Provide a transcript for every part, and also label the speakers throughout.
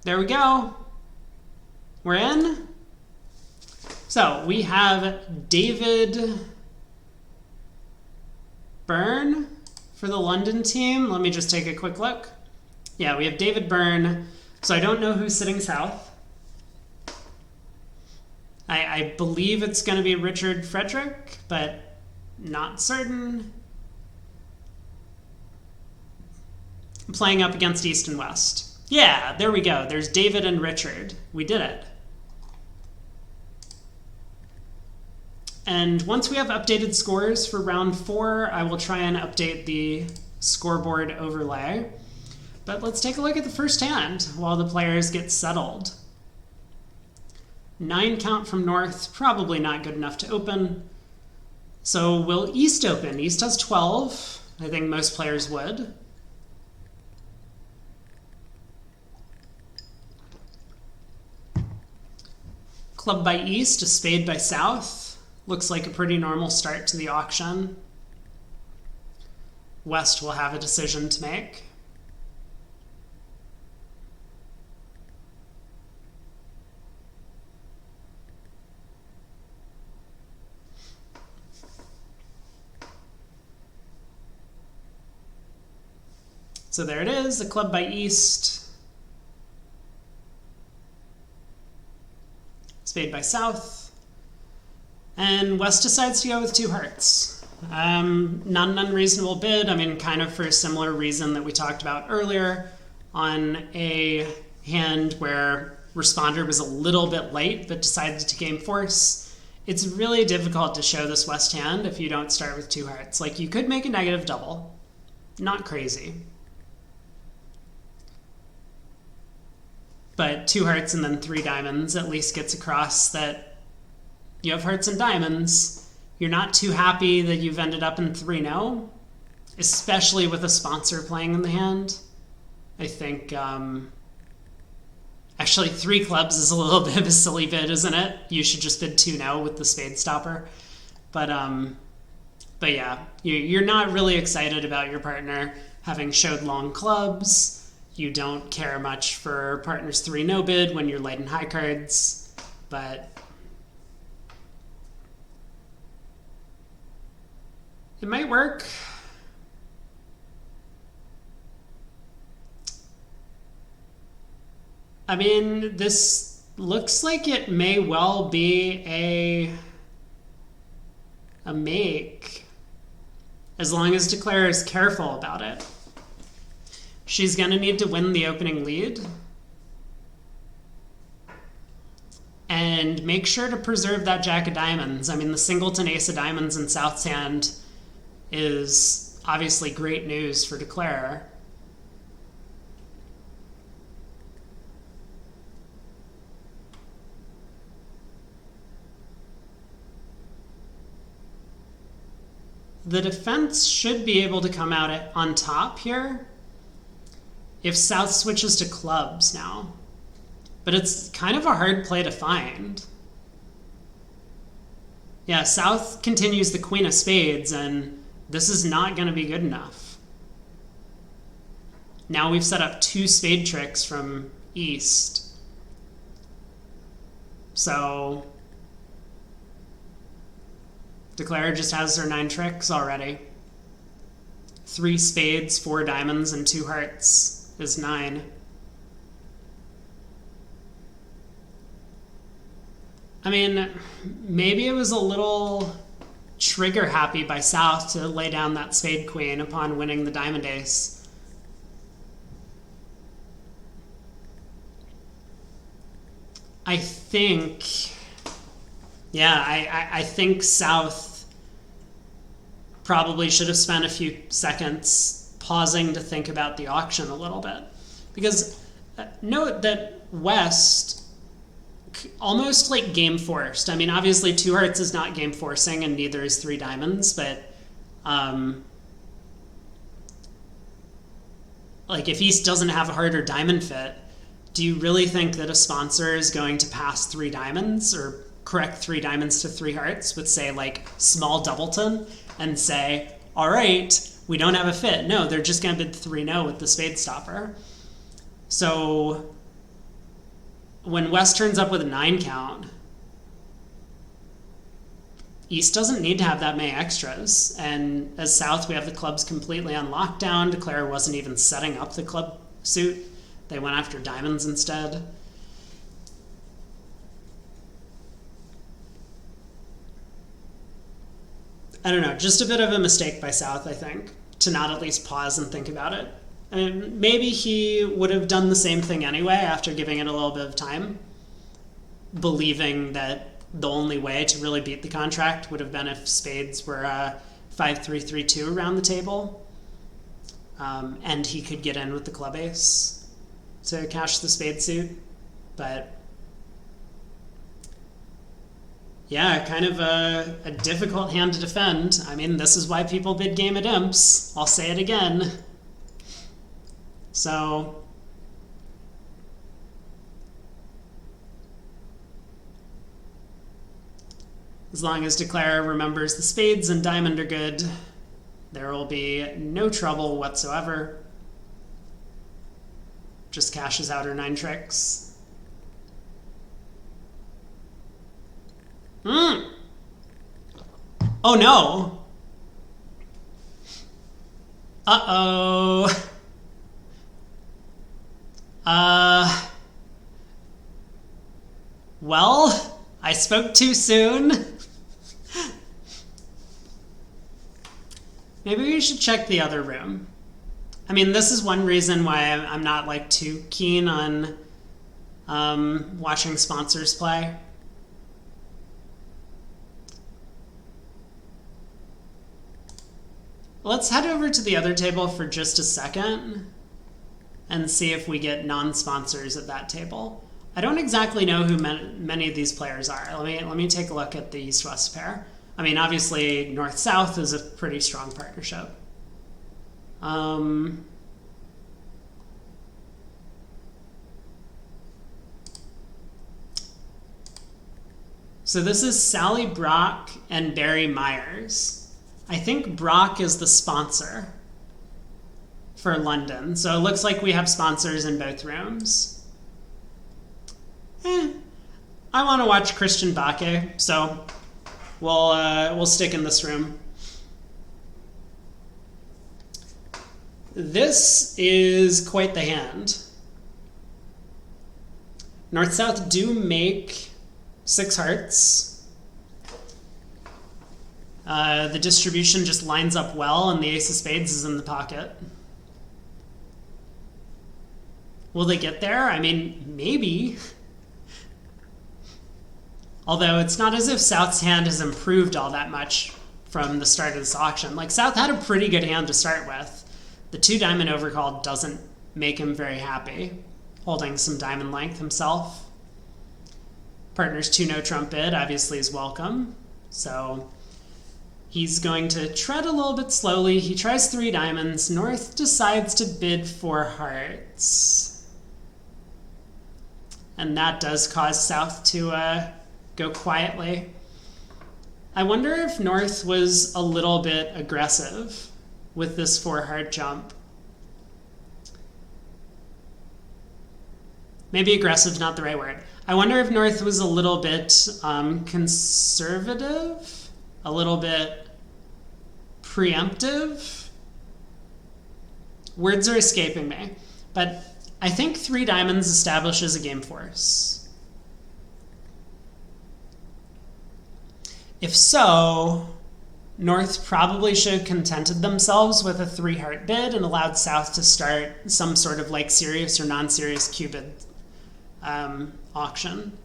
Speaker 1: There we go. We're in. So we have David Byrne for the London team. Let me just take a quick look. Yeah, we have David Byrne. So I don't know who's sitting south. I believe it's going to be Richard Frederick, but not certain. Playing up against East and West. Yeah, there we go. There's David and Richard. We did it. And once we have updated scores for round 4, I will try and update the scoreboard overlay. But let's take a look at the first hand while the players get settled. 9 count from North, probably not good enough to open. So will East open? East has 12. I think most players would. Club by East, a spade by South. Looks like a pretty normal start to the auction. West will have a decision to make. So there it is, a club by East. Spade by South. And West decides to go with 2 hearts. Not an unreasonable bid. I mean, kind of for a similar reason that we talked about earlier on a hand where responder was a little bit late but decided to game force. It's really difficult to show this West hand if you don't start with 2 hearts. Like, you could make a negative double. Not crazy. But 2 hearts and then 3 diamonds at least gets across that you have hearts and diamonds. You're not too happy that you've ended up in 3-0, especially with a sponsor playing in the hand. I think, actually 3 clubs is a little bit of a silly bid, isn't it? You should just bid 2-0 with the spade stopper. But yeah, you're not really excited about your partner having showed long clubs. You don't care much for partner's 3-0 bid when you're light and high cards, but it might work. I mean, this looks like it may well be a make, as long as Declare is careful about it. She's going to need to win the opening lead. And make sure to preserve that Jack of Diamonds. I mean, the singleton Ace of Diamonds in South's hand is obviously great news for Declare. The defense should be able to come out on top here if South switches to clubs now. But it's kind of a hard play to find. Yeah, South continues the Queen of Spades, and this is not going to be good enough. Now we've set up 2 spade tricks from East. So Declare just has her 9 tricks already. 3 spades, 4 diamonds, and 2 hearts is 9. I mean, maybe it was a little trigger happy by South to lay down that spade queen upon winning the diamond ace. I think, yeah, I think South probably should have spent a few seconds pausing to think about the auction a little bit. Because note that West almost like game forced. I mean, obviously 2 hearts is not game forcing and neither is 3 diamonds, but like if East doesn't have a heart or diamond fit, do you really think that a sponsor is going to pass 3 diamonds or correct 3 diamonds to 3 hearts with, say, like small doubleton and say, all right, we don't have a fit? No, they're just going to bid 3-0 with the spade stopper. So when West turns up with a 9 count, East doesn't need to have that many extras. And as South, we have the clubs completely on lockdown. Declare wasn't even setting up the club suit. They went after diamonds instead. I don't know, just a bit of a mistake by South, I think, to not at least pause and think about it. I mean, maybe he would have done the same thing anyway after giving it a little bit of time, believing that the only way to really beat the contract would have been if spades were 5-3-3-2 around the table, and he could get in with the club ace to cash the spade suit. But yeah, kind of a difficult hand to defend. I mean, this is why people bid game at imps. I'll say it again. So as long as Declare remembers the spades and diamond are good, there will be no trouble whatsoever. Just cashes out her 9 tricks. Oh no! Uh-oh. Well, I spoke too soon. Maybe we should check the other room. I mean, this is one reason why I'm not like too keen on watching sponsors play. Let's head over to the other table for just a second and see if we get non-sponsors at that table. I don't exactly know who many of these players are. Let me take a look at the East-West pair. I mean, obviously, North-South is a pretty strong partnership. So this is Sally Brock and Barry Myers. I think Brock is the sponsor for London. So it looks like we have sponsors in both rooms. I want to watch Christian Baque, so we'll stick in this room. This is quite the hand. North-South do make 6 hearts. The distribution just lines up well, and the ace of spades is in the pocket. Will they get there? I mean, maybe. Although it's not as if South's hand has improved all that much from the start of this auction. Like, South had a pretty good hand to start with. The 2 diamond overcall doesn't make him very happy, holding some diamond length himself. Partner's 2 no trump bid obviously is welcome. So he's going to tread a little bit slowly. He tries 3 diamonds. North decides to bid 4 hearts. And that does cause South to go quietly. I wonder if North was a little bit aggressive with this 4 heart jump. Maybe aggressive is not the right word. I wonder if North was a little bit conservative, a little bit preemptive. Words are escaping me, but I think 3 diamonds establishes a game force. If so, North probably should have contented themselves with a 3 heart bid and allowed South to start some sort of like serious or non-serious cubid auction.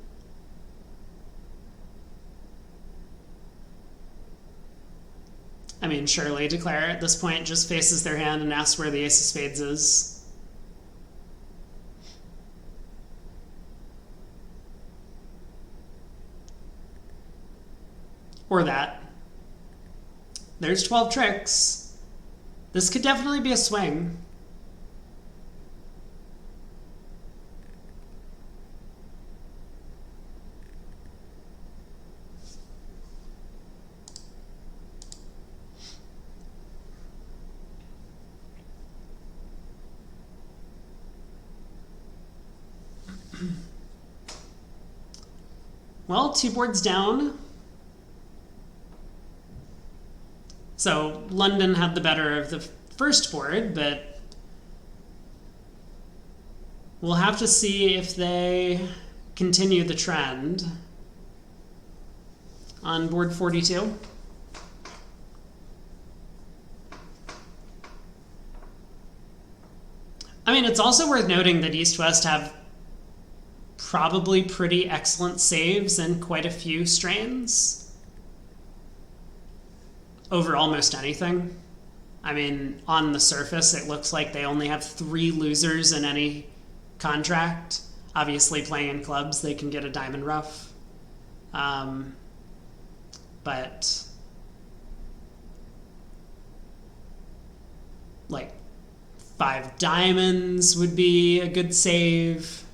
Speaker 1: I mean, surely Declare at this point just faces their hand and asks where the ace of spades is. Or that. There's 12 tricks. This could definitely be a swing. Well, 2 boards down. So London had the better of the first board, but we'll have to see if they continue the trend on board 42. I mean, it's also worth noting that East-West have probably pretty excellent saves in quite a few strains over almost anything. I mean, on the surface, it looks like they only have 3 losers in any contract. Obviously, playing in clubs, they can get a diamond rough. But like 5 diamonds would be a good save.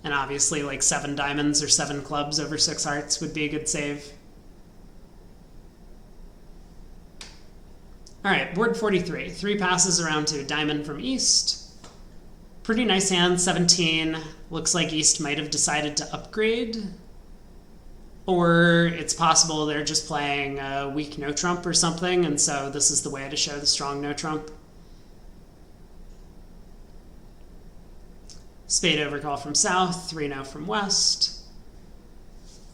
Speaker 1: And obviously like 7 diamonds or 7 clubs over 6 hearts would be a good save. All right, board 43. 3 passes around to a diamond from East. Pretty nice hand, 17. Looks like East might have decided to upgrade. Or it's possible they're just playing a weak no trump or something, and so this is the way to show the strong no trump. Spade overcall from South, 3 no from West.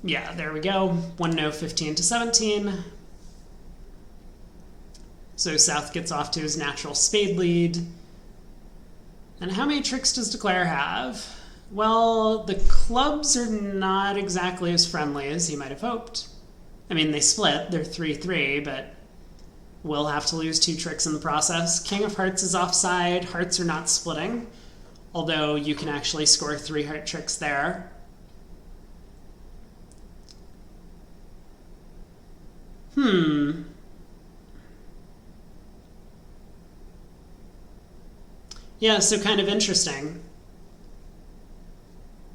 Speaker 1: Yeah, there we go. 1 no, 15 to 17. So South gets off to his natural spade lead. And how many tricks does Declare have? Well, the clubs are not exactly as friendly as he might have hoped. I mean, they split. They're 3-3, but we'll have to lose 2 tricks in the process. King of Hearts is offside. Hearts are not splitting, although you can actually score 3 heart tricks there. Yeah, so kind of interesting.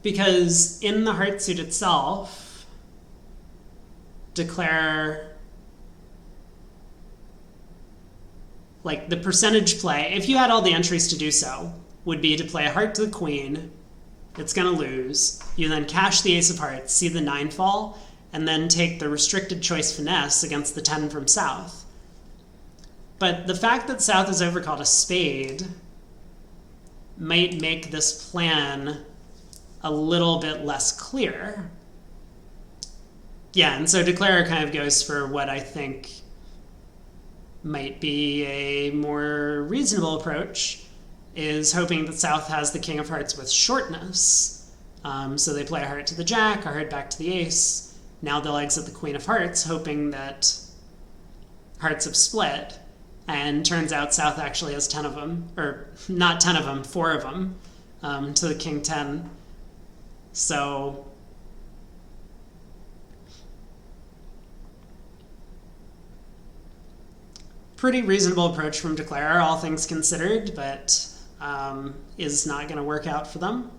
Speaker 1: Because in the heart suit itself, Declare, like the percentage play, if you had all the entries to do so, would be to play a heart to the queen. It's going to lose. You then cash the ace of hearts, see the 9 fall, and then take the restricted choice finesse against the 10 from South. But the fact that South has overcalled a spade might make this plan a little bit less clear. Yeah, and so Declare kind of goes for what I think might be a more reasonable approach, is hoping that South has the King of Hearts with shortness. So they play a heart to the Jack, a heart back to the ace. Now they'll exit the Queen of Hearts, hoping that hearts have split. And turns out South actually has 10 of them, or not 10 of them, 4 of them, to the King 10. So pretty reasonable approach from Declare, all things considered, but is not going to work out for them.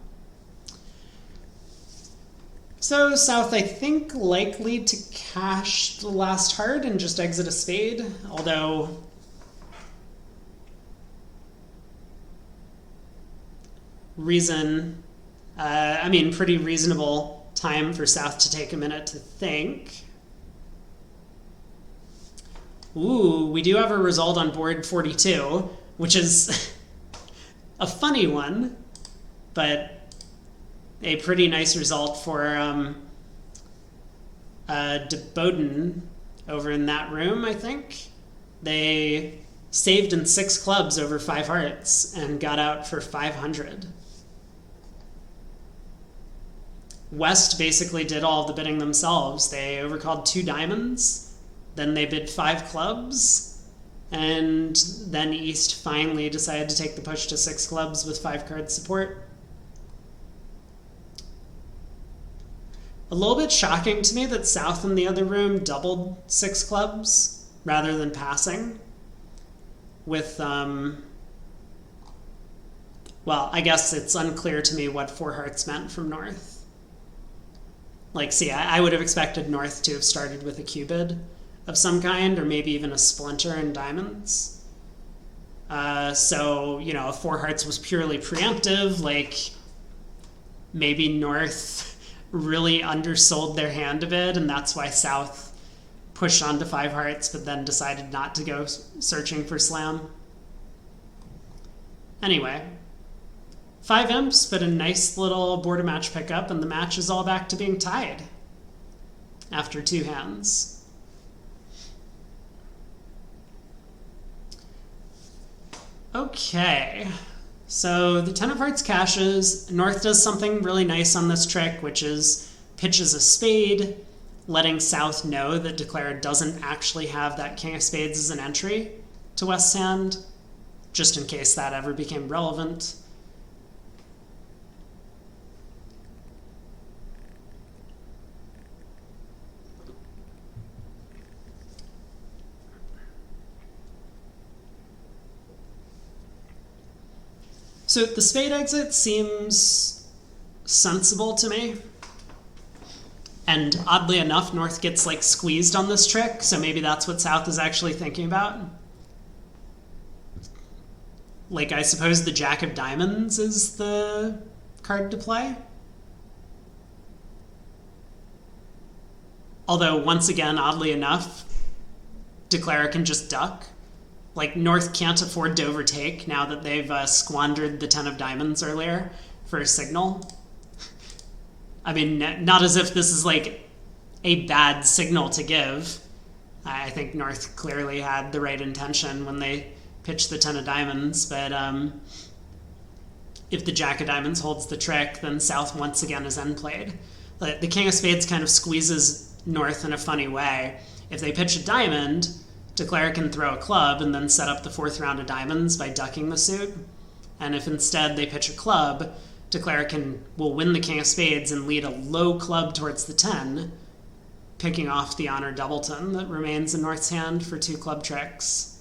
Speaker 1: So South, I think, likely to cash the last heart and just exit a spade, although pretty reasonable time for South to take a minute to think. Ooh, we do have a result on board 42, which is a funny one, but a pretty nice result for Botton over in that room, I think. They saved in 6 clubs over 5 hearts and got out for 500. West basically did all the bidding themselves. They overcalled 2 diamonds, then they bid 5 clubs, and then East finally decided to take the push to 6 clubs with 5 card support. A little bit shocking to me that South in the other room doubled 6 clubs rather than passing with, well, I guess it's unclear to me what 4 hearts meant from North. Like, see, I would have expected North to have started with a Q-bid of some kind, or maybe even a splinter in diamonds. So, if 4 hearts was purely preemptive, like, maybe North really undersold their hand a bit, and that's why South pushed on to 5 hearts, but then decided not to go searching for slam. Anyway, 5 imps, but a nice little border match pickup, and the match is all back to being tied after 2 hands. Okay, so the 10 of hearts cashes. North does something really nice on this trick, which is pitches a spade, letting South know that Declare doesn't actually have that king of spades as an entry to West's hand, just in case that ever became relevant. So the spade exit seems sensible to me. And oddly enough, North gets like squeezed on this trick, so maybe that's what South is actually thinking about. Like, I suppose the Jack of Diamonds is the card to play. Although, once again, oddly enough, Declare can just duck. Like, North can't afford to overtake now that they've squandered the 10 of Diamonds earlier for a signal. I mean, not as if this is like a bad signal to give. I think North clearly had the right intention when they pitched the 10 of Diamonds, but if the Jack of Diamonds holds the trick, then South once again is end played. The King of Spades kind of squeezes North in a funny way. If they pitch a diamond, Declare can throw a club and then set up the 4th round of diamonds by ducking the suit. And if instead they pitch a club, Declare will win the King of Spades and lead a low club towards the 10, picking off the honor doubleton that remains in North's hand for 2 club tricks.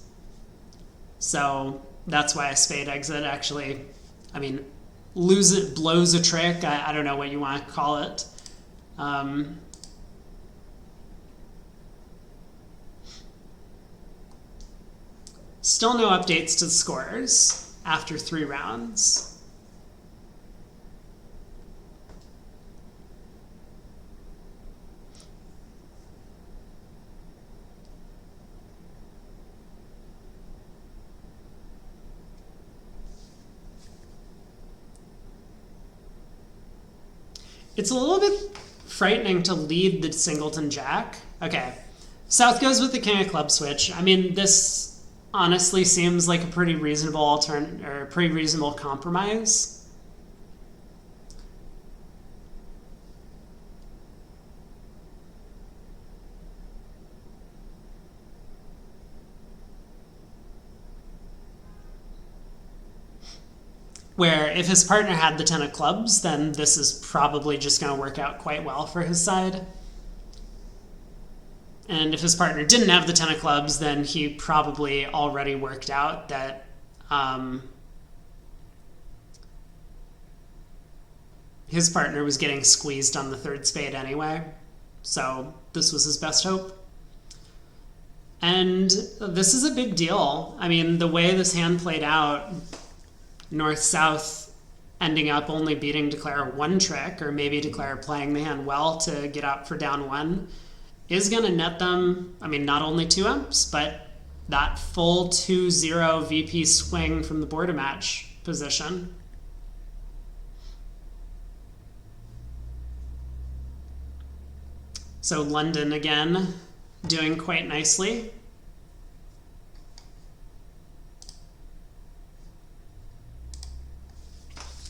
Speaker 1: So that's why a spade exit actually, I mean, blows a trick. I don't know what you want to call it. Still no updates to the scores after 3 rounds. It's a little bit frightening to lead the singleton jack. Okay, South goes with the king of club switch. I mean, this honestly seems like a pretty reasonable pretty reasonable compromise. Where if his partner had the 10 of clubs, then this is probably just going to work out quite well for his side. And if his partner didn't have the 10 of clubs, then he probably already worked out that his partner was getting squeezed on the 3rd spade anyway. So this was his best hope. And this is a big deal. I mean, the way this hand played out, North-South ending up only beating Declare 1 trick, or maybe Declare playing the hand well to get up for down 1, is going to net them, I mean, not only 2 imps, but that full 2-0 VP swing from the border match position. So London again doing quite nicely.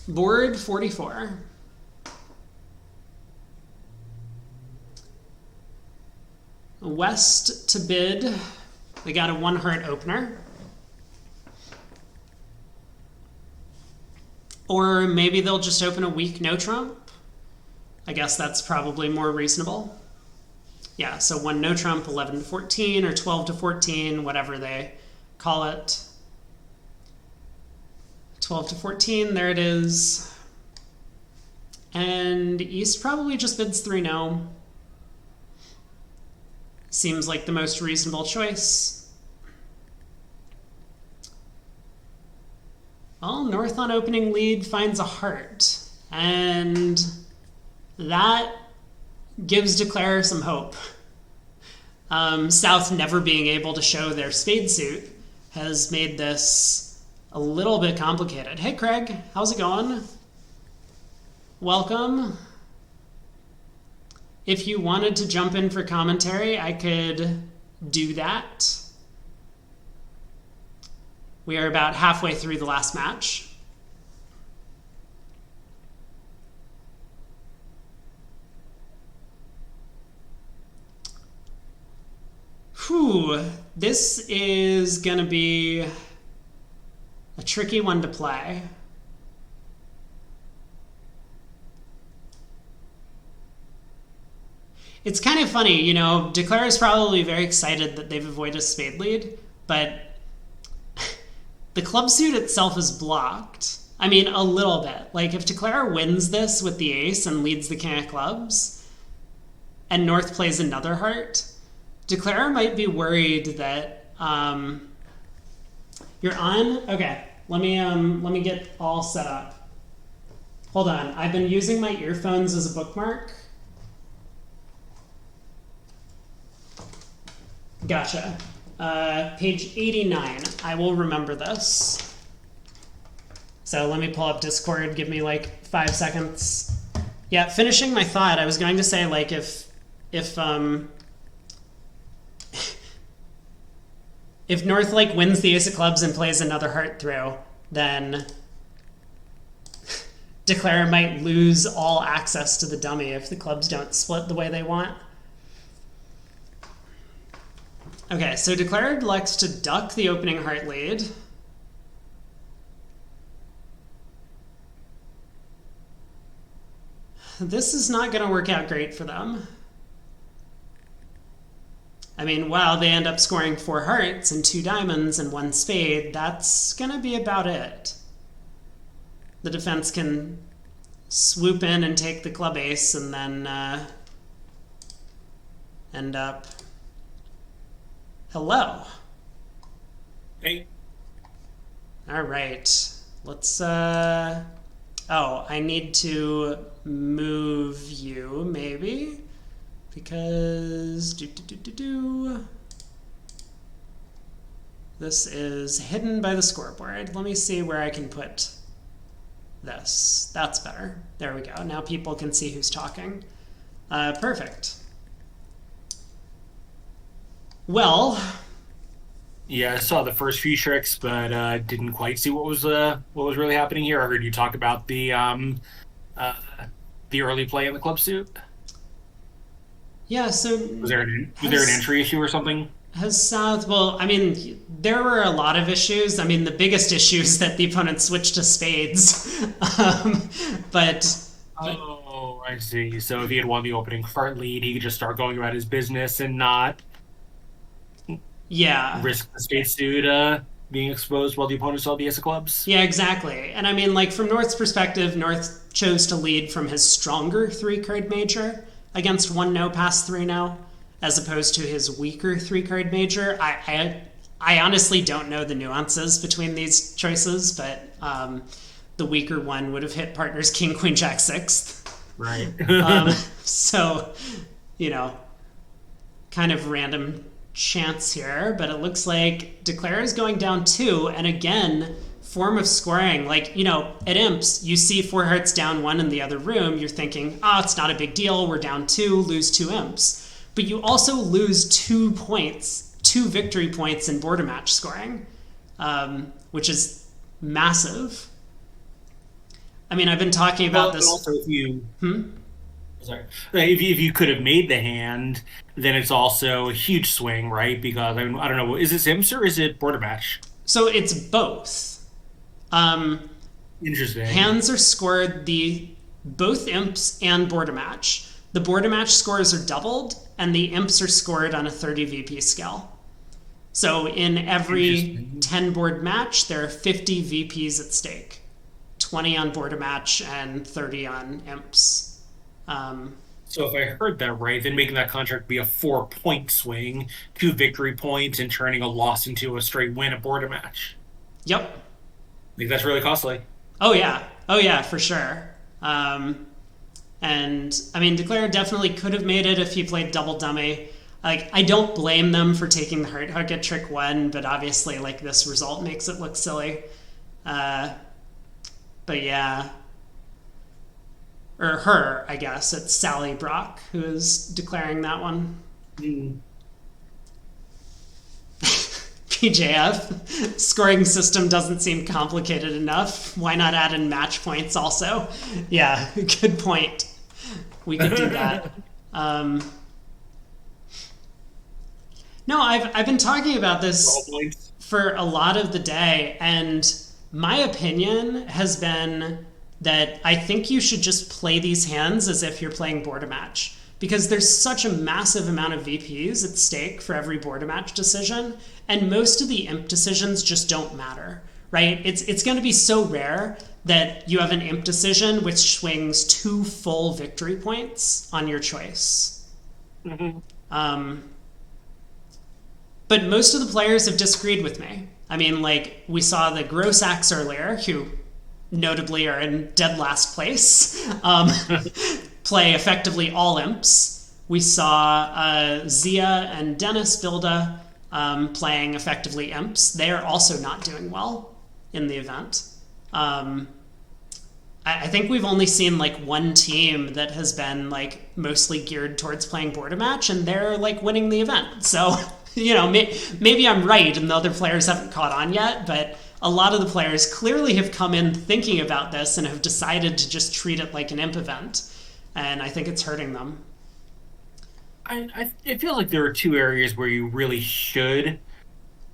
Speaker 1: Board 44. West to bid. We got a 1 heart opener. Or maybe they'll just open a weak no trump. I guess that's probably more reasonable. Yeah, so 1 no trump, 11 to 14, or 12 to 14, whatever they call it. 12 to 14, there it is. And East probably just bids 3 no. Seems like the most reasonable choice. Well, North on opening lead finds a heart. And that gives Declare some hope. South never being able to show their spade suit has made this a little bit complicated. Hey, Craig, how's it going? Welcome. If you wanted to jump in for commentary, I could do that. We are about halfway through the last match. Whew, this is gonna be a tricky one to play. It's kind of funny, you know, Declare is probably very excited that they've avoided a spade lead, but the club suit itself is blocked. I mean, a little bit. Like, if Declare wins this with the ace and leads the king of clubs, and North plays another heart, Declare might be worried that you're on. Okay, let me get all set up. Hold on, I've been using my earphones as a bookmark. Gotcha. Page 89. I will remember this. So let me pull up Discord. Give me like 5 seconds. Yeah, finishing my thought. I was going to say, like, if North like wins the ace of clubs and plays another heart through, then Declare might lose all access to the dummy if the clubs don't split the way they want. Okay, so Declare elects to duck the opening heart lead. This is not going to work out great for them. I mean, wow, they end up scoring 4 hearts and 2 diamonds and 1 spade. That's going to be about it. The defense can swoop in and take the club ace and then end up... Hello.
Speaker 2: Hey.
Speaker 1: All right. Let's... Oh, I need to move you, maybe? Because this is hidden by the scoreboard. Let me see where I can put this. That's better. There we go. Now people can see who's talking. Perfect. Well,
Speaker 2: Yeah, I saw the first few tricks, but didn't quite see what was really happening here. I heard you talk about the early play in the club suit.
Speaker 1: yeah, so
Speaker 2: Was there an entry issue or something?
Speaker 1: has South, well, I mean, there were a lot of issues. I mean, the biggest issue is that the opponent switched to spades. But
Speaker 2: Oh, I see. So if he had won the opening heart lead, he could just start going about his business and not
Speaker 1: yeah.
Speaker 2: risk the spade suit being exposed while the opponent saw the ace of clubs.
Speaker 1: Yeah, exactly. And I mean, like, from North's perspective, North chose to lead from his stronger 3-card major against 1 no pass 3 no, as opposed to his weaker 3-card major. I honestly don't know the nuances between these choices, but the weaker one would have hit partners king, queen, jack, 6th.
Speaker 2: Right.
Speaker 1: So, you know, kind of random chance here, but it looks like Declare is going down 2, and again, form of scoring. Like, you know, at Imps, you see 4 hearts down 1 in the other room, you're thinking, oh, it's not a big deal, we're down 2, lose 2 Imps. But you also lose 2 points, 2 victory points in border match scoring, which is massive. I mean, I've been talking about this.
Speaker 2: Also, if you sorry, if you could have made the hand, then it's also a huge swing, right? Because I don't know, is this Imps or is it border match?
Speaker 1: So it's both.
Speaker 2: Interesting.
Speaker 1: Hands are scored both Imps and border match. The border match scores are doubled, and the Imps are scored on a 30 VP scale. So in every 10 board match, there are 50 VPs at stake. 20 on border match and 30 on Imps.
Speaker 2: So if I heard that right, then making that contract be a 4-point swing, 2 victory points, and turning a loss into a straight win at border match.
Speaker 1: Yep.
Speaker 2: I think that's really costly.
Speaker 1: Oh yeah, for sure. And I mean, Declare definitely could have made it if he played double dummy. Like, I don't blame them for taking the heart hook at trick 1, but obviously, like, this result makes it look silly. But yeah. Or her, I guess. It's Sally Brock who is declaring that one. PJF, scoring system doesn't seem complicated enough. Why not add in match points also? Yeah, good point. We could do that. No, I've been talking about this for a lot of the day, and my opinion has been that I think you should just play these hands as if you're playing board a match, because there's such a massive amount of VPs at stake for every board a match decision, and most of the imp decisions just don't matter, right? It's going to be so rare that you have an imp decision which swings 2 full victory points on your choice. But most of the players have disagreed with me. I mean, like, we saw the Gross Axe earlier, who notably are in dead last place, play effectively all imps. We saw Zia and Dennis Bilda playing effectively imps. They are also not doing well in the event. I think we've only seen like one team that has been like mostly geared towards playing board a match, and they're like winning the event. So, you know, maybe I'm right and the other players haven't caught on yet, but a lot of the players clearly have come in thinking about this and have decided to just treat it like an imp event. And I think it's hurting them.
Speaker 2: I feel like there are 2 areas where you really should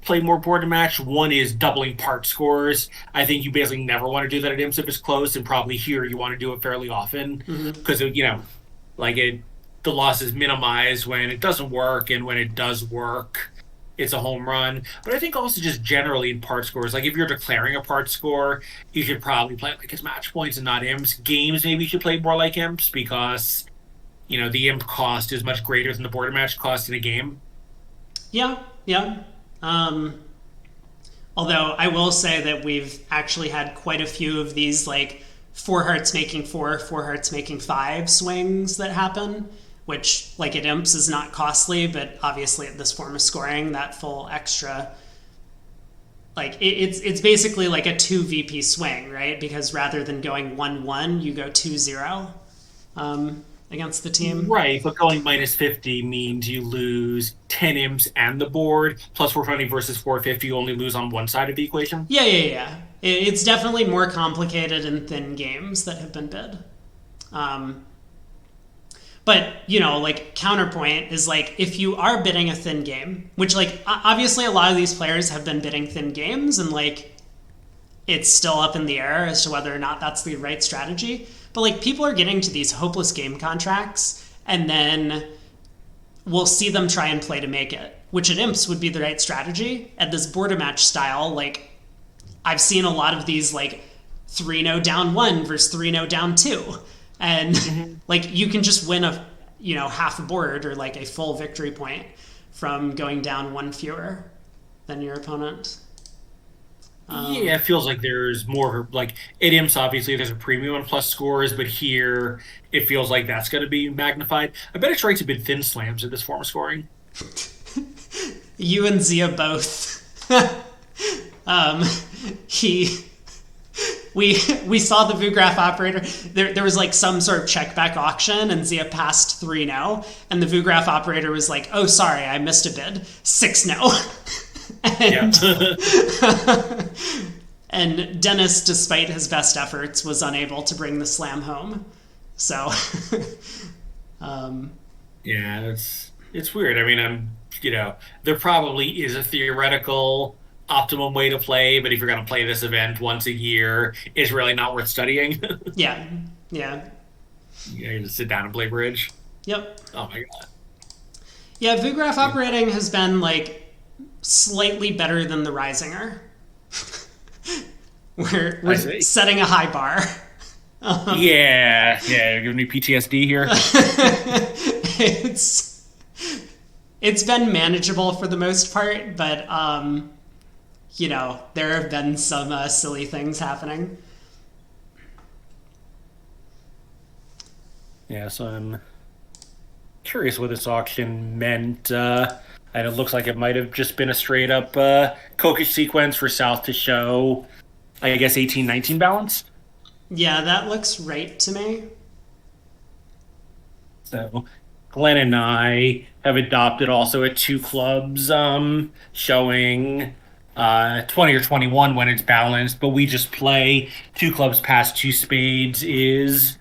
Speaker 2: play more board and match. One is doubling part scores. I think you basically never want to do that at imps if it's close, and probably here you want to do it fairly often because the loss is minimized when it doesn't work, and when it does work, it's a home run. But I think also just generally in part scores, like if you're declaring a part score, you should probably play it like as match points and not imps. Games maybe you should play more like imps because the imp cost is much greater than the board and match cost in a game.
Speaker 1: Yeah. Although I will say that we've actually had quite a few of these like 4 hearts making 4, 4 hearts making 5 swings that happen, which like at imps is not costly, but obviously at this form of scoring, that full extra, like it's basically like a 2 VP swing, right? Because rather than going 1-1, you go 2-0 against the team.
Speaker 2: Right, but going minus 50 means you lose 10 imps and the board, plus 420 versus 450, you only lose on one side of the equation.
Speaker 1: Yeah. It's definitely more complicated in thin games that have been bid. But, like, counterpoint is, like, if you are bidding a thin game, which, like, obviously a lot of these players have been bidding thin games, and, like, it's still up in the air as to whether or not that's the right strategy. But, like, people are getting to these hopeless game contracts, and then we'll see them try and play to make it, which at imps would be the right strategy. At this border match style, like, I've seen a lot of these, like, 3-0 down 1 versus 3-0 down 2. And like you can just win a half a board or like a full victory point from going down 1 fewer than your opponent.
Speaker 2: It feels like there's more like at imps. Obviously, there's a premium on plus scores, but here it feels like that's going to be magnified. I bet it strikes a bit thin slams at this form of scoring.
Speaker 1: You and Zia both. We saw the VuGraph operator. There was like some sort of check back auction, and Zia passed 3-0, and the VuGraph operator was like, "Oh, sorry, I missed a bid, 6-0." And Dennis, despite his best efforts, was unable to bring the slam home. So,
Speaker 2: yeah, it's weird. I mean, there probably is a theoretical optimum way to play, but if you're going to play this event once a year, it's really not worth studying.
Speaker 1: Yeah.
Speaker 2: You just sit down and play bridge.
Speaker 1: Yep.
Speaker 2: Oh my god.
Speaker 1: Yeah, VuGraph operating has been like slightly better than the Risinger. We're setting a high bar.
Speaker 2: Yeah, you're giving me PTSD here.
Speaker 1: It's been manageable for the most part, but there have been some silly things happening.
Speaker 2: Yeah, so I'm curious what this auction meant. And it looks like it might have just been a straight up Kokish sequence for South to show, I guess, 18-19 balance.
Speaker 1: Yeah, that looks right to me.
Speaker 2: So Glenn and I have adopted also a two clubs showing 20 or 21 when it's balanced, but we just play two clubs past two spades is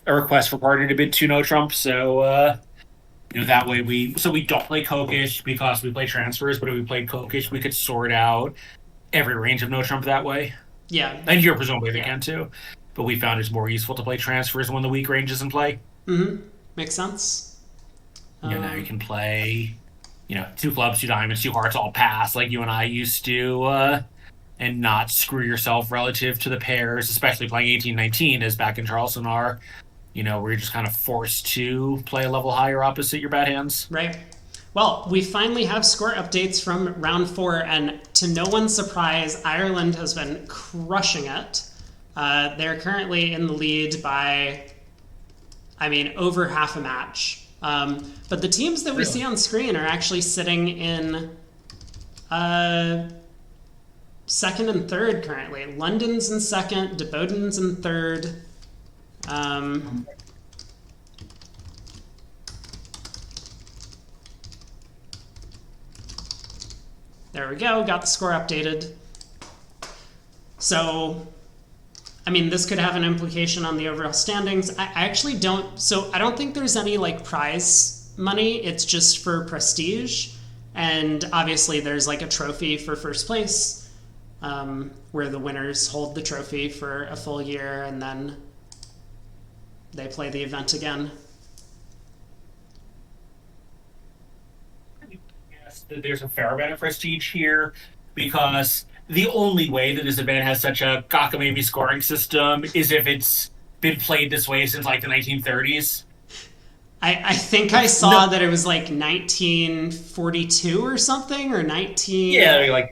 Speaker 2: a request for partner to bid two no trump. So that way we don't play Kokish because we play transfers, but if we played Kokish, we could sort out every range of no trump that way.
Speaker 1: Yeah.
Speaker 2: And here presumably they can too. But we found it's more useful to play transfers when the weak range is in play.
Speaker 1: Mm-hmm. Makes sense.
Speaker 2: Now you can play, two clubs, two diamonds, two hearts, all pass like you and I used to, and not screw yourself relative to the pairs, especially playing 18-19 as back in Charleston are, where you're just kind of forced to play a level higher opposite your bad hands.
Speaker 1: Right. Well, we finally have score updates from round 4, and to no one's surprise, Ireland has been crushing it. They're currently in the lead by, over half a match. But the teams that we see on screen are actually sitting in second and third currently. London's in second, de Boden's in third. There we go, got the score updated. So, this could have an implication on the overall standings. I actually don't, I don't think there's any prize money. It's just for prestige. And obviously there's a trophy for first place, where the winners hold the trophy for a full year and then they play the event again.
Speaker 2: Yes, there's a fair amount of prestige here because the only way that this event has such a cockamamie scoring system is if it's been played this way since the 1930s.
Speaker 1: I think I saw that it was 1942 or something, or 19...
Speaker 2: Yeah,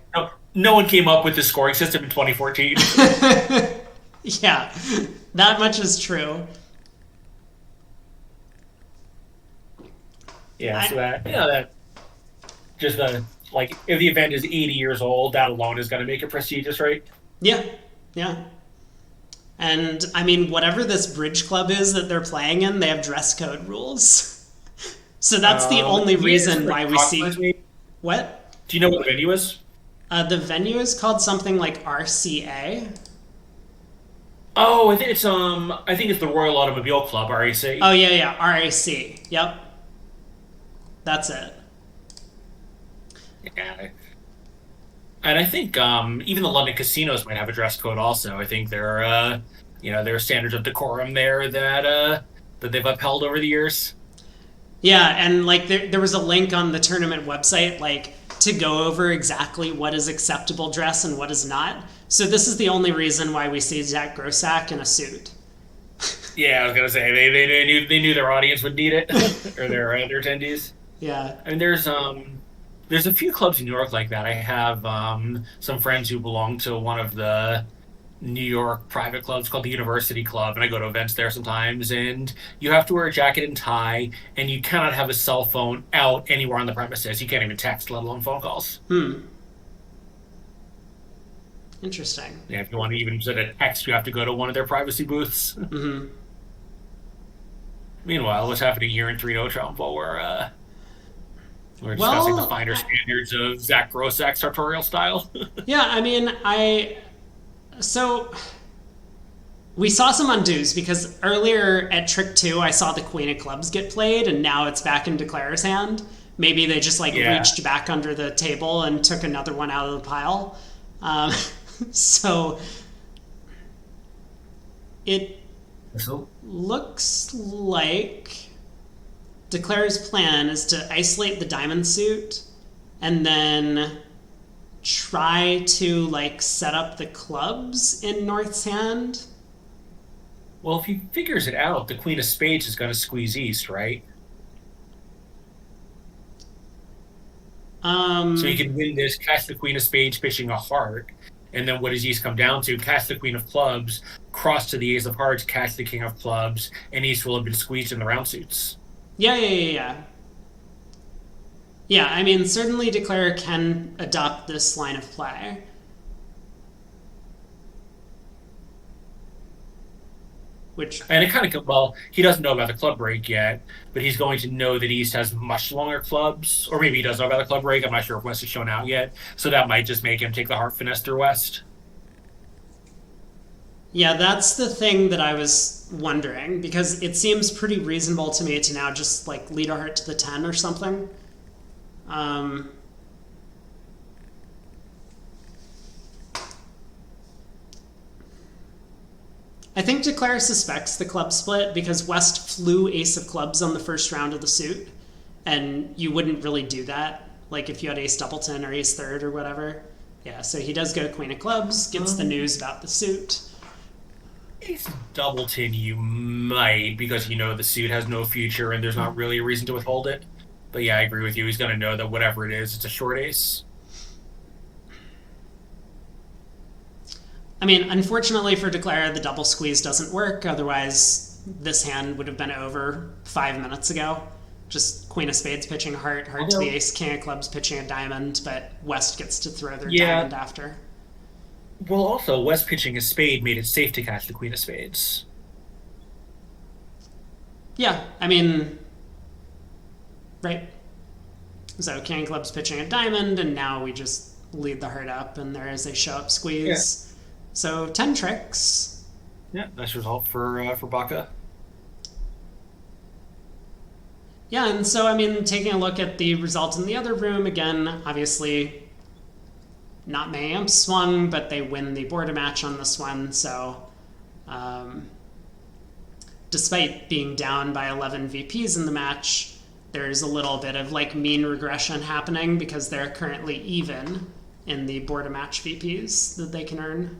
Speaker 2: no one came up with the scoring system in 2014.
Speaker 1: Yeah, that much is true.
Speaker 2: Yeah, so that just if the event is 80 years old, that alone is going to make it prestigious, right?
Speaker 1: Yeah. And whatever this bridge club is that they're playing in, they have dress code rules. So that's the only reason why we see. What?
Speaker 2: Do you know what the venue is?
Speaker 1: The venue is called something like RCA.
Speaker 2: Oh, I think it's the Royal Automobile Club, RAC.
Speaker 1: Oh yeah, RAC. Yep. That's it.
Speaker 2: Yeah. And I think even the London casinos might have a dress code also. I think there are standards of decorum there that they've upheld over the years.
Speaker 1: Yeah, and there was a link on the tournament website to go over exactly what is acceptable dress and what is not. So this is the only reason why we see Zach Grossack in a suit.
Speaker 2: Yeah, I was gonna say they knew their audience would need it or their attendees.
Speaker 1: Yeah.
Speaker 2: There's a few clubs in New York like that. I have some friends who belong to one of the New York private clubs called the University Club, and I go to events there sometimes, and you have to wear a jacket and tie, and you cannot have a cell phone out anywhere on the premises. You can't even text, let alone phone calls.
Speaker 1: Interesting.
Speaker 2: Yeah, if you want to even send a text, you have to go to one of their privacy booths.
Speaker 1: Mm-hmm.
Speaker 2: Meanwhile, what's happening here in 3-0 Trump while we're discussing the finer standards of Zach Grossack's sartorial style?
Speaker 1: Yeah, so we saw some undos because earlier at Trick 2, I saw the Queen of Clubs get played, and now it's back in Declare's hand. Maybe they just reached back under the table and took another one out of the pile. So it looks like Declare's plan is to isolate the diamond suit and then try to set up the clubs in North's hand.
Speaker 2: Well, if he figures it out, the Queen of Spades is going to squeeze east, right? So he can win this, catch the Queen of Spades pitching a heart, And then what does East come down to? Cast the Queen of Clubs, cross to the Ace of Hearts, cast the King of Clubs, and East will have been squeezed in the round suits.
Speaker 1: Yeah. Yeah, I mean, certainly Declare can adopt this line of play. Which,
Speaker 2: And it kind of, well, he doesn't know about the club break yet, but he's going to know that East has much longer clubs, or maybe he does know about the club break. I'm not sure if West has shown out yet, so that might just make him take the heart finesse through West.
Speaker 1: yeah, that's the thing that I was wondering, because it seems pretty reasonable to me to now just like lead a heart to the 10 or something. I think Declare suspects the club split because West flew Ace of Clubs on the first round of the suit, and you wouldn't really do that, like if you had Ace Doubleton or Ace Third or whatever. Yeah, so he does go Queen of Clubs, gets the news about the suit.
Speaker 2: Ace Doubleton, you might, because you know the suit has no future and there's not really a reason to withhold it. But yeah, I agree with you. He's going to know that whatever it is, it's a short ace.
Speaker 1: I mean, unfortunately for Declare, the double squeeze doesn't work. Otherwise, this hand would have been over 5 minutes ago. Just Queen of Spades pitching a heart, heart to the ace, King of Clubs pitching a diamond, but West gets to throw their diamond after.
Speaker 2: Well, also, West pitching a spade made it safe to catch the Queen of Spades.
Speaker 1: Yeah, I mean, right. So King of Clubs pitching a diamond, and now we just lead the heart up, and there is a show-up squeeze. Yeah. So 10 tricks.
Speaker 2: Yeah, nice result for Baca.
Speaker 1: Yeah, and so, I mean, taking a look at the result in the other room, again, obviously not many amps swung, but they win the border match on this one, so despite being down by 11 VPs in the match, there's a little bit of like mean regression happening because they're currently even in the border match VPs that they can earn.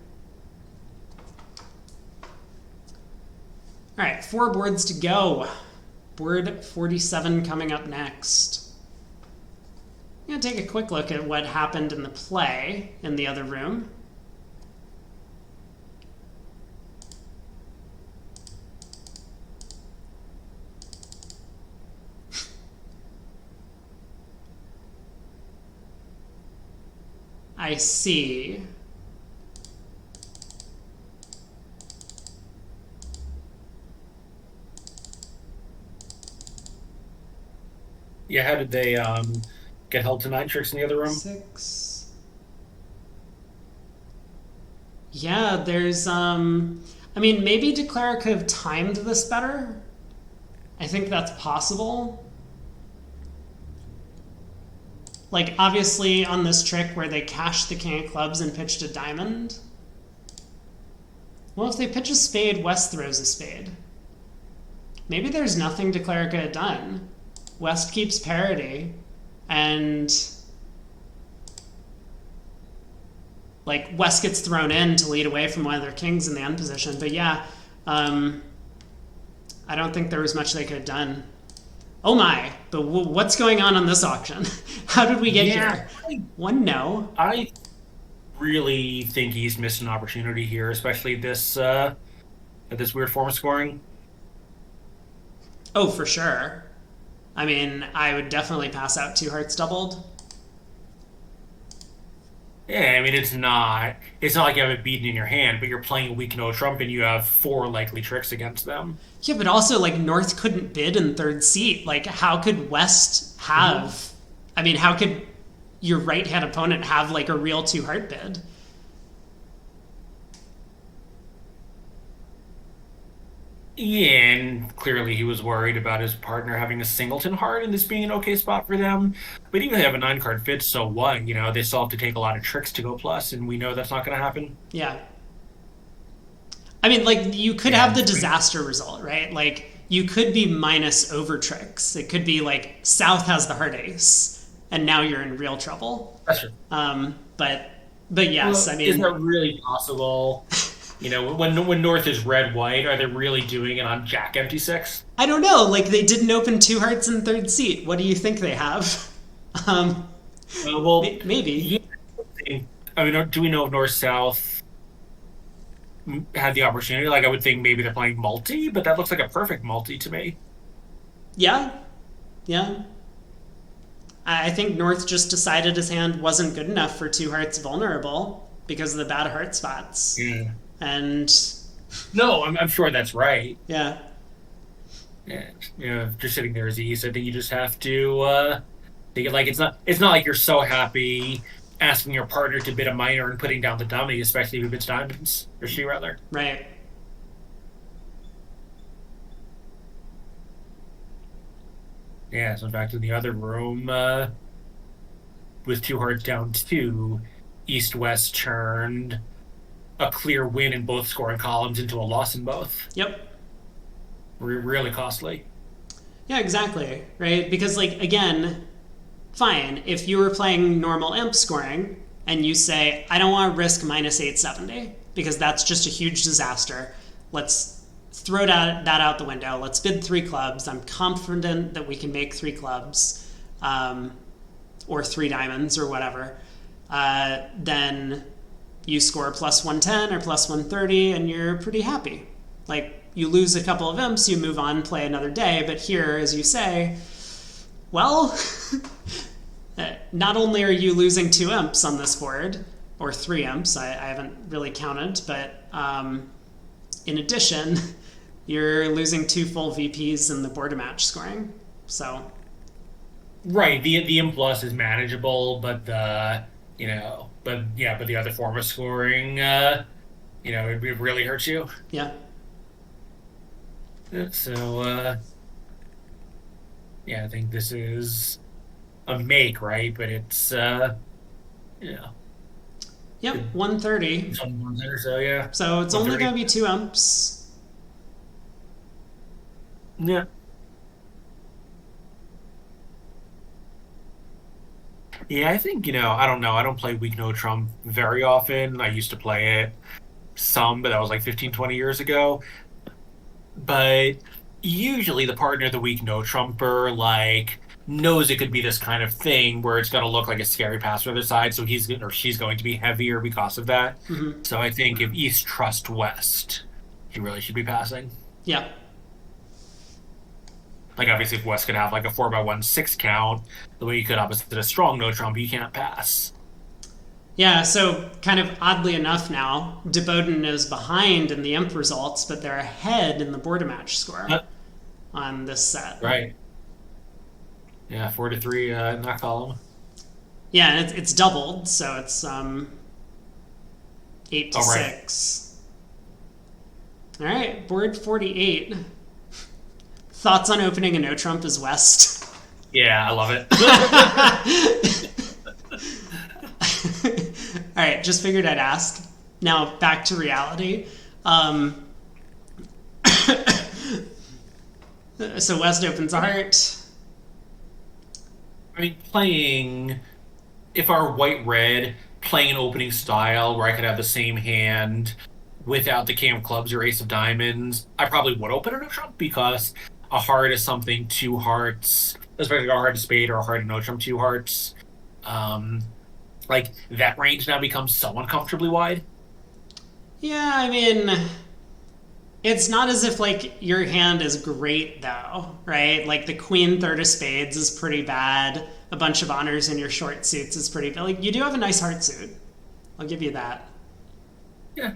Speaker 1: All right, 4 boards to go. Board 47 coming up next. I'm going to take a quick look at what happened in the play in the other room. I see.
Speaker 2: Yeah, how did they get held to 9 tricks in the other room?
Speaker 1: 6. Yeah, there's I mean, maybe Declare could have timed this better. I think that's possible. Like, obviously, on this trick where they cashed the King of Clubs and pitched a diamond. Well, if they pitch a spade, West throws a spade. Maybe there's nothing Declare could have done. West keeps parity, and like West gets thrown in to lead away from one of their kings in the end position. But yeah, I don't think there was much they could have done. Oh my, but what's going on this auction? How did we get here? One no.
Speaker 2: I really think he's missed an opportunity here, especially at this weird form of scoring.
Speaker 1: Oh, for sure. I mean, I would definitely pass out 2 hearts doubled.
Speaker 2: Yeah, I mean, it's not like you have it beaten in your hand, but you're playing a weak no trump and you have 4 likely tricks against them.
Speaker 1: Yeah, but also, like, North couldn't bid in 3rd seat. Like, how could West have... I mean, how could your right-hand opponent have, like, a real 2-heart bid?
Speaker 2: Yeah, and clearly he was worried about his partner having a singleton heart and this being an okay spot for them. But even if they have a 9-card fit, so what? You know, they still have to take a lot of tricks to go plus, and we know that's not going to happen.
Speaker 1: Yeah. I mean, like, you could have the disaster result, right? Like, you could be minus over tricks. It could be, like, South has the heart ace, and now you're in real trouble.
Speaker 2: That's true.
Speaker 1: But yes, well, I mean...
Speaker 2: Is that really possible? You know, when North is red-white, are they really doing it on Jack empty 6?
Speaker 1: I don't know. Like, they didn't open 2 hearts in 3rd seat. What do you think they have?
Speaker 2: Well,
Speaker 1: maybe.
Speaker 2: Yeah, I mean, do we know if North South had the opportunity? Like, I would think maybe they're playing multi, but that looks like a perfect multi to me.
Speaker 1: Yeah, yeah. I think North just decided his hand wasn't good enough for two hearts vulnerable because of the bad heart spots.
Speaker 2: Yeah.
Speaker 1: And
Speaker 2: No, I'm sure that's right.
Speaker 1: yeah,
Speaker 2: Yeah, just sitting there as East, I think you just have to think it like it's not like you're so happy asking your partner to bid a minor and putting down the dummy, especially if it's diamonds or she rather.
Speaker 1: right.
Speaker 2: Yeah, so back to the other room, with two hearts down two, East West turned a clear win in both scoring columns into a loss in both.
Speaker 1: Yep.
Speaker 2: Really costly.
Speaker 1: Yeah, exactly. Right? Because, like, again, fine. If you were playing normal imp scoring and you say, I don't want to risk minus 870 because that's just a huge disaster, let's throw that out the window. Let's bid three clubs. I'm confident that we can make three clubs or three diamonds or whatever. Then you score plus 110 or plus 130 and you're pretty happy. Like, you lose a couple of imps, you move on, play another day. But here, as you say, well, not only are you losing two imps on this board, or three imps, I haven't really counted, but in addition, you're losing two full VPs in the board of match scoring. So,
Speaker 2: Right, the imp loss is manageable, but but the other form of scoring, it really hurts you.
Speaker 1: yeah.
Speaker 2: So, yeah, I think this is a make, right? But it's, yeah,
Speaker 1: Yep, 130.
Speaker 2: someone there. So yeah,
Speaker 1: So it's only
Speaker 2: 130.
Speaker 1: going to be two imps.
Speaker 2: Yeah, yeah. I think I don't know. I don't play weak no trump very often. I used to play it some, but that was like 15, 20 years ago. But usually the partner of the week no trumper like knows it could be this kind of thing where it's going to look like a scary pass for the side, so he's or she's going to be heavier because of that.
Speaker 1: Mm-hmm.
Speaker 2: So I think if East trust West, he really should be passing.
Speaker 1: Yeah.
Speaker 2: Like obviously if West could have like a 4x1 6 count, the way you could opposite a strong no trump, you can't pass.
Speaker 1: Yeah, so kind of oddly enough now, Botton is behind in the imp results, but they're ahead in the board match score on this set.
Speaker 2: Right. Yeah, 4-3 in that column.
Speaker 1: Yeah, and it's doubled, so it's 8 to
Speaker 2: Oh, right.
Speaker 1: 6. All right, board 48. Thoughts on opening a no trump as West?
Speaker 2: Yeah, I love it.
Speaker 1: All right, just figured I'd ask. Now back to reality. So West opens a heart.
Speaker 2: I mean, playing if I were white red, playing an opening style where I could have the same hand without the king of clubs or ace of diamonds, I probably would open a no trump because a heart is something two hearts, especially a heart of spade or a heart of no trump two hearts. Um, like that range now becomes so uncomfortably wide.
Speaker 1: Yeah, I mean, it's not as if like your hand is great though, right? Like the queen third of spades is pretty bad. A bunch of honors in your short suits is pretty bad. Like you do have a nice heart suit. I'll give you that.
Speaker 2: Yeah.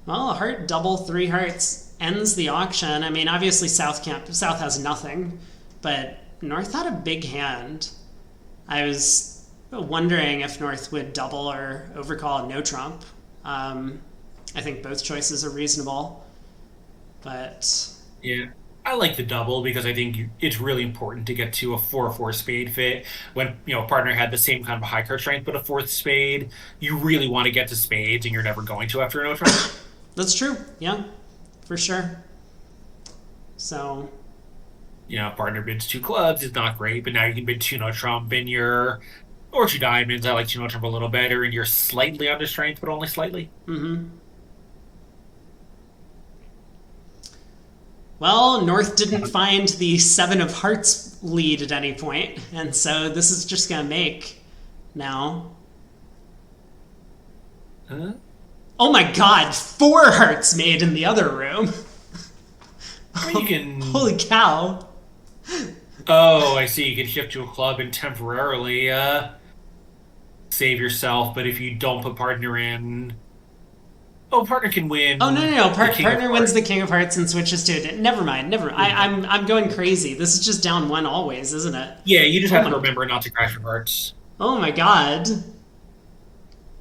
Speaker 1: Well, a heart double, three hearts ends the auction. I mean, obviously South has nothing, but North had a big hand. I was wondering if North would double or overcall a no trump. I think both choices are reasonable, but
Speaker 2: Yeah. I like the double because I think it's really important to get to a 4-4 spade fit. When, a partner had the same kind of high card strength but a fourth spade, you really want to get to spades and you're never going to after a no trump.
Speaker 1: that's true. Yeah, for sure. So,
Speaker 2: Partner bids two clubs is not great, but now you can bid two no trump and you're or two diamonds. I like two no trump a little better, and you're slightly under strength, but only slightly.
Speaker 1: mm-hmm. Well, North didn't find the seven of hearts lead at any point, and so this is just going to make now.
Speaker 2: Huh?
Speaker 1: Oh my god, 4 hearts made in the other room.
Speaker 2: I mean, you can.
Speaker 1: Holy cow.
Speaker 2: Oh, I see. You can shift to a club and temporarily save yourself, but if you don't put partner in, oh, partner can
Speaker 1: Oh no
Speaker 2: win
Speaker 1: no no!
Speaker 2: the King of
Speaker 1: Partner wins
Speaker 2: Hearts.
Speaker 1: the King of Hearts and switches to it. Never mind, never mind. I'm going crazy. This is just down one always, isn't it?
Speaker 2: Yeah, you just
Speaker 1: Oh
Speaker 2: have to
Speaker 1: my
Speaker 2: remember not to crash your hearts.
Speaker 1: oh my god,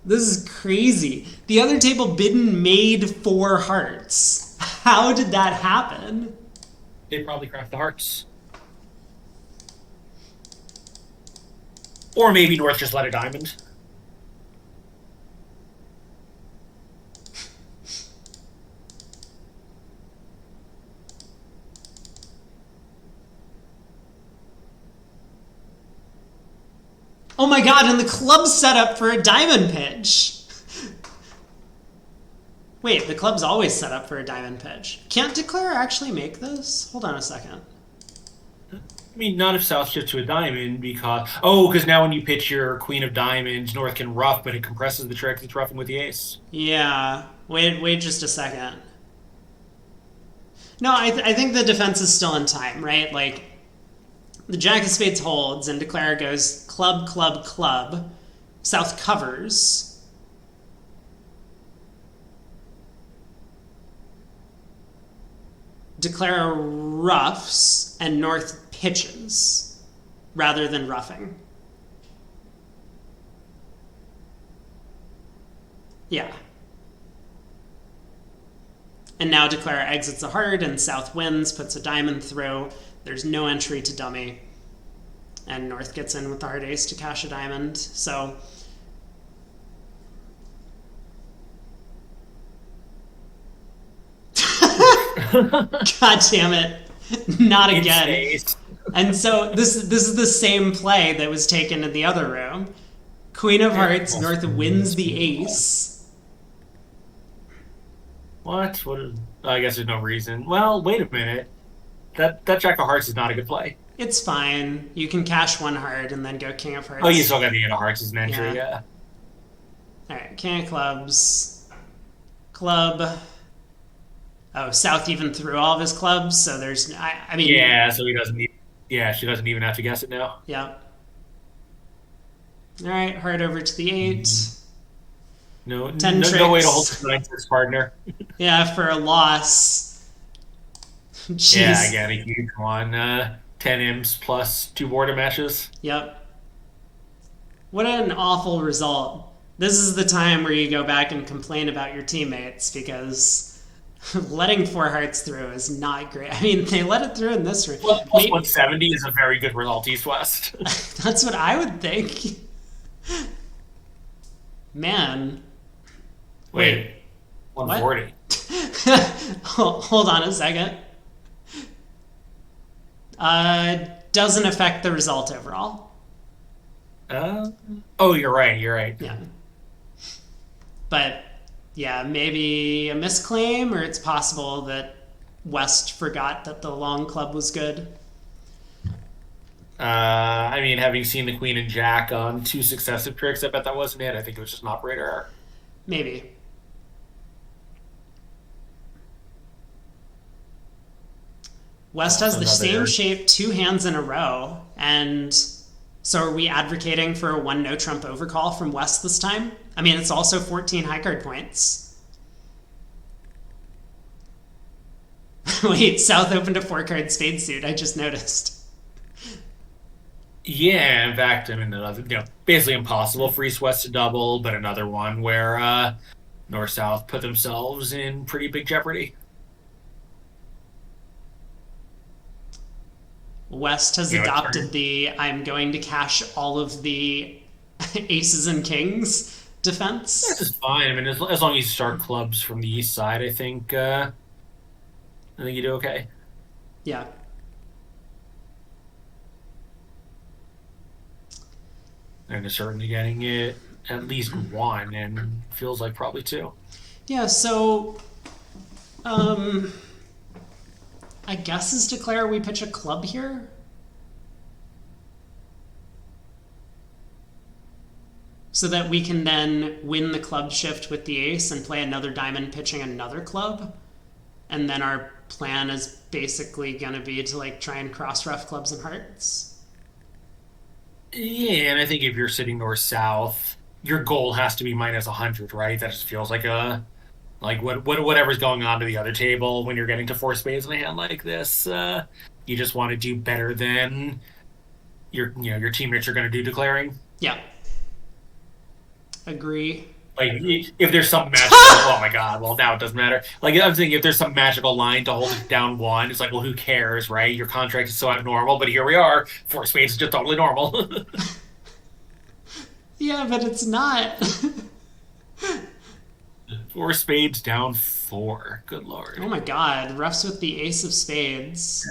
Speaker 1: this is crazy. The other table bidden made 4 hearts. How did that happen?
Speaker 2: They probably craft the hearts. Or maybe North just let a diamond.
Speaker 1: Oh my god! And the club's set up for a diamond pitch. Wait, the club's always set up for a diamond pitch. Can't Declare actually make this? Hold on a second.
Speaker 2: I mean, not if South shifts to a diamond because now when you pitch your Queen of Diamonds, North can rough, but it compresses the trick. It's roughing with the ace.
Speaker 1: Yeah. Wait just a second. No, I think the defense is still in time, right? Like, the Jack of Spades holds, and Declare goes club, club, club. South covers. Declare roughs, and North pitches rather than roughing. Yeah. And now Declare exits a heart, and South wins, puts a diamond through. There's no entry to dummy. And North gets in with the heart ace to cash a diamond. So God damn it. Not again.
Speaker 2: It's
Speaker 1: And so this is the same play that was taken in the other room. Queen of Hearts, North wins the ace.
Speaker 2: What? I guess there's no reason. Well, wait a minute. That Jack of Hearts is not a good play.
Speaker 1: It's fine. You can cash 1 heart and then go King of Hearts.
Speaker 2: Oh, you still got the Eight of Hearts as an entry, yeah.
Speaker 1: Alright, King of Clubs. Club. Oh, South even threw all of his clubs, so there's I mean
Speaker 2: Yeah, so he doesn't need. Yeah, she doesn't even have to guess it now.
Speaker 1: yeah. Alright, heart over to the 8.
Speaker 2: No,
Speaker 1: 10
Speaker 2: no,
Speaker 1: tricks.
Speaker 2: no way to hold the 9-6 partner.
Speaker 1: Yeah, for a loss. Jeez.
Speaker 2: Yeah, again, you come on. 10 M's plus 2 border matches.
Speaker 1: Yep. What an awful result. This is the time where you go back and complain about your teammates because letting 4 hearts through is not great. I mean, they let it through in this room.
Speaker 2: Plus 170 is a very good result east west.
Speaker 1: That's what I would think. Man.
Speaker 2: Wait. 140.
Speaker 1: Hold on a second. Doesn't affect the result overall.
Speaker 2: Oh, you're right. You're right.
Speaker 1: Yeah. But yeah, maybe a misclaim, or it's possible that West forgot that the long club was good.
Speaker 2: I mean, having seen the Queen and Jack on 2 successive tricks, I bet that wasn't it. I think it was just an operator error.
Speaker 1: Maybe. West has the same shape 2 hands in a row, and so are we advocating for a 1 no trump overcall from West this time? I mean, it's also 14 high card points. Wait, South opened a 4-card spade suit, I just noticed.
Speaker 2: Yeah, in fact, I mean, basically impossible for East West to double, but another one where North South put themselves in pretty big jeopardy.
Speaker 1: West has adopted the I'm going to cash all of the aces and kings defense.
Speaker 2: This is fine. I mean, as long as you start clubs from the east side, I think you do okay.
Speaker 1: Yeah.
Speaker 2: And is certainly getting it at least 1, and feels like probably 2.
Speaker 1: Yeah, so I guess is Declare we pitch a club here. so that we can then win the club shift with the ace and play another diamond pitching another club. And then our plan is basically going to be to like try and cross rough clubs and hearts.
Speaker 2: Yeah, and I think if you're sitting north south, your goal has to be minus 100, right? That just feels like a like whatever's going on to the other table when you're getting to four spades in a hand like this. You just want to do better than your teammates are going to do declaring.
Speaker 1: Yeah. Agree.
Speaker 2: Like if there's some magical, oh my god, well now it doesn't matter. Like I'm thinking if there's some magical line to hold it down one, it's like, well, who cares, right? Your contract is so abnormal, but here we are. Four spades is just totally normal.
Speaker 1: Yeah, but it's not.
Speaker 2: Four spades down four. Good lord.
Speaker 1: Oh my god, roughs with the ace of spades.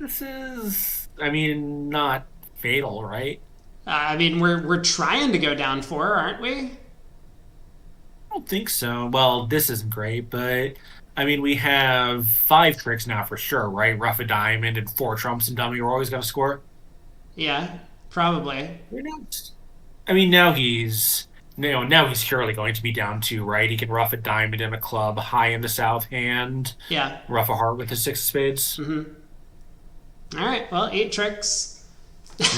Speaker 2: This is, I mean, not fatal, right?
Speaker 1: I mean, we're trying to go down four, aren't we?
Speaker 2: I don't think so. Well, this isn't great, but I mean, we have five tricks now for sure, right? Rough a diamond and four trumps and dummy are always going to score.
Speaker 1: Yeah, probably.
Speaker 2: We're not. I mean, now he's surely going to be down two, right? He can rough a diamond and a club high in the south hand,
Speaker 1: Yeah.
Speaker 2: rough a heart with the six of spades.
Speaker 1: All right, well, 8 tricks.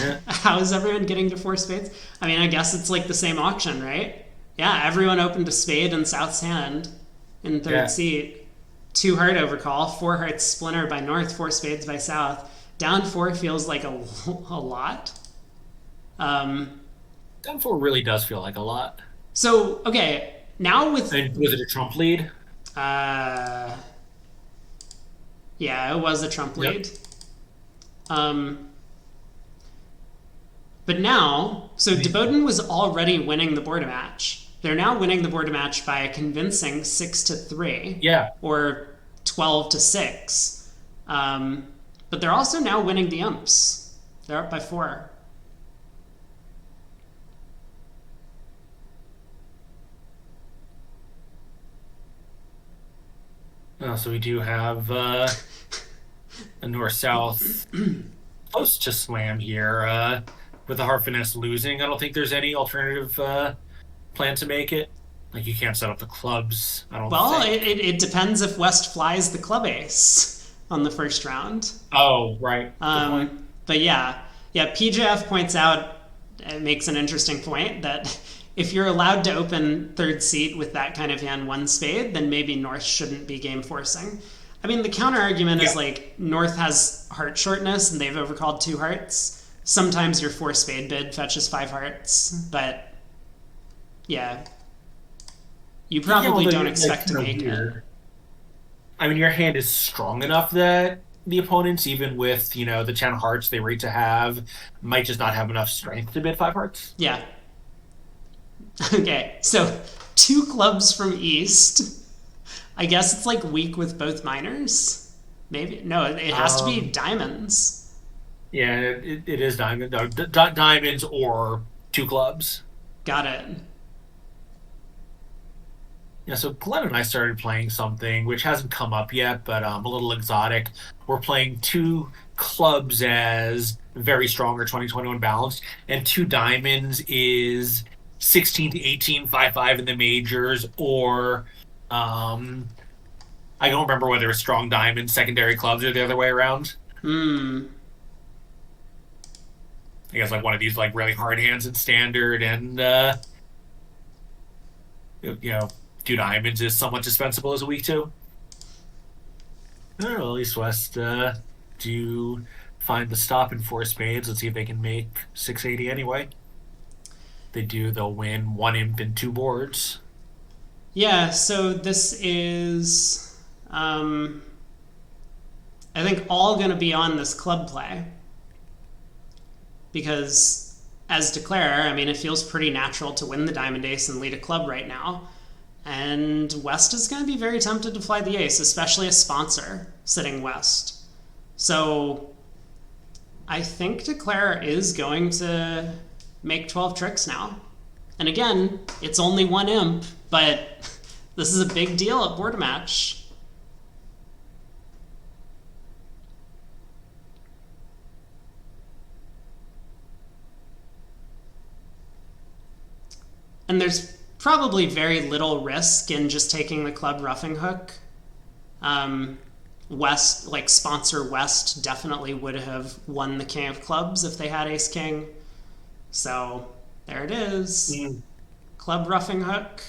Speaker 2: Yeah.
Speaker 1: How is everyone getting to 4 spades? I mean, I guess it's like the same auction, right? Yeah, everyone opened a spade in South's hand in third seat. 2 heart overcall, 4 hearts splinter by North, 4 spades by South. Down 4 feels like a lot.
Speaker 2: Down four really does feel like a lot.
Speaker 1: So, okay, now with...
Speaker 2: And was it a trump lead?
Speaker 1: Yeah, it was a trump lead. But now, so de Botton was already winning the board match. They're now winning the board match by a convincing 6-3.
Speaker 2: Yeah.
Speaker 1: Or 12-6. But they're also now winning the umps. They're up by 4.
Speaker 2: So we do have a north-south close to slam here. With the heart finesse losing, I don't think there's any alternative plan to make it. Like you can't set up the clubs. I don't.
Speaker 1: Well,
Speaker 2: think.
Speaker 1: it depends if West flies the club ace on the first round.
Speaker 2: Oh, right.
Speaker 1: But yeah, PJF points out, it makes an interesting point that if you're allowed to open third seat with that kind of hand, 1 spade, then maybe North shouldn't be game forcing. I mean, the counter argument is like North has heart shortness and they've overcalled 2 hearts. Sometimes your 4 spade bid fetches 5 hearts, but yeah, you probably don't expect to make it.
Speaker 2: I mean, your hand is strong enough that the opponents, even with the 10 hearts they rate to have, might just not have enough strength to bid 5 hearts.
Speaker 1: Yeah. Okay, so 2 clubs from East. I guess it's like weak with both minors. Maybe no, it has to be diamonds.
Speaker 2: Yeah, it is diamond. No, diamonds or 2 clubs.
Speaker 1: Got it.
Speaker 2: Yeah, so Glenn and I started playing something which hasn't come up yet, but a little exotic. We're playing 2 clubs as very strong or 2021 balanced, and 2 diamonds is 16 to 18, 5-5 in the majors, or I don't remember whether it's strong diamonds, secondary clubs, or the other way around. I guess like one of these like really hard hands in standard, and 2 diamonds is somewhat dispensable as a week 2. Well, at least West do find the stop in 4 spades. Let's see if they can make 680 anyway. They do, they'll win 1 imp and 2 boards.
Speaker 1: Yeah, so this is I think all going to be on this club play. Because as declare, I mean, it feels pretty natural to win the diamond ace and lead a club right now. And West is going to be very tempted to fly the ace, especially a sponsor sitting West. So I think declare is going to make 12 tricks now. And again, it's only 1 imp, but this is a big deal at board match. And there's probably very little risk in just taking the club roughing hook. West, like sponsor West, definitely would have won the King of Clubs if they had Ace King. So there it is. Club roughing hook.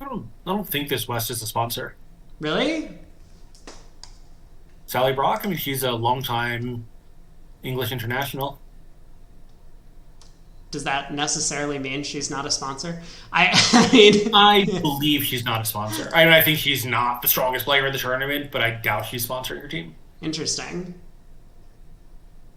Speaker 2: I don't think this West is a sponsor.
Speaker 1: Really?
Speaker 2: Sally Brock, I mean, she's a longtime English international.
Speaker 1: Does that necessarily mean she's not a sponsor? I mean,
Speaker 2: I believe she's not a sponsor. I mean, I think she's not the strongest player in the tournament, but I doubt she's sponsoring her team.
Speaker 1: interesting.